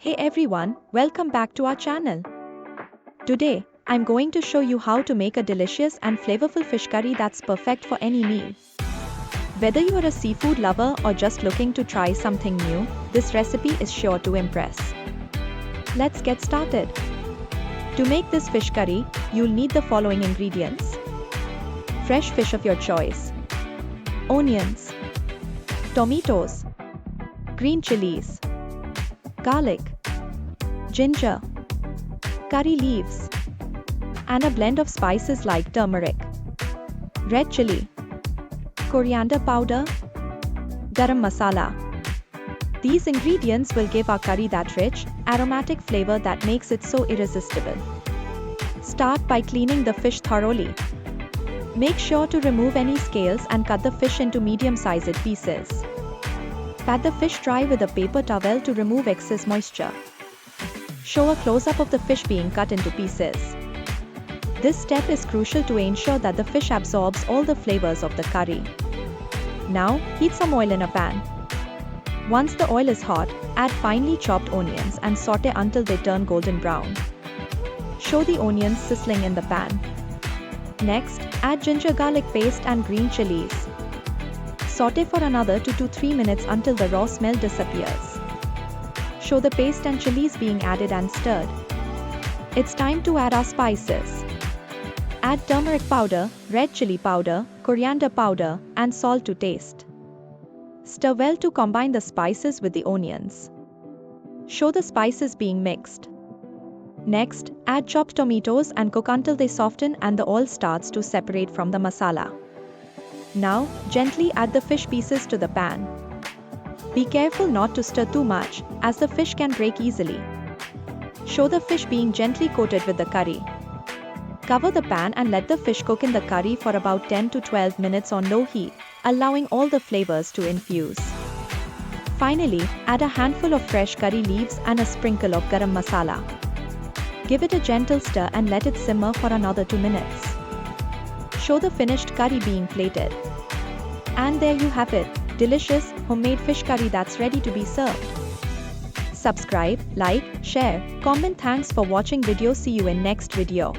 Hey everyone, welcome back to our channel. Today, I'm going to show you how to make a delicious and flavorful fish curry that's perfect for any meal. Whether you are a seafood lover or just looking to try something new, this recipe is sure to impress. Let's get started. To make this fish curry, you'll need the following ingredients. Fresh fish of your choice. Onions. Tomatoes. Green chilies. Garlic, ginger, curry leaves, and a blend of spices like turmeric, red chili, coriander powder, garam masala. These ingredients will give our curry that rich, aromatic flavor that makes it so irresistible. Start by cleaning the fish thoroughly. Make sure to remove any scales and cut the fish into medium-sized pieces. Pat the fish dry with a paper towel to remove excess moisture. Show a close-up of the fish being cut into pieces. This step is crucial to ensure that the fish absorbs all the flavors of the curry. Now, heat some oil in a pan. Once the oil is hot, add finely chopped onions and saute until they turn golden brown. Show the onions sizzling in the pan. Next, add ginger garlic paste and green chilies. Saute for another 2 to 3 minutes until the raw smell disappears. Show the paste and chilies being added and stirred. It's time to add our spices. Add turmeric powder, red chili powder, coriander powder, and salt to taste. Stir well to combine the spices with the onions. Show the spices being mixed. Next, add chopped tomatoes and cook until they soften and the oil starts to separate from the masala. Now, gently add the fish pieces to the pan. Be careful not to stir too much, as the fish can break easily. Show the fish being gently coated with the curry. Cover the pan and let the fish cook in the curry for about 10 to 12 minutes on low heat, allowing all the flavors to infuse. Finally, add a handful of fresh curry leaves and a sprinkle of garam masala. Give it a gentle stir and let it simmer for another 2 minutes. Show the finished curry being plated. And there you have it, delicious, homemade fish curry that's ready to be served. Subscribe, like, share, comment. Thanks for watching video. See you in next video.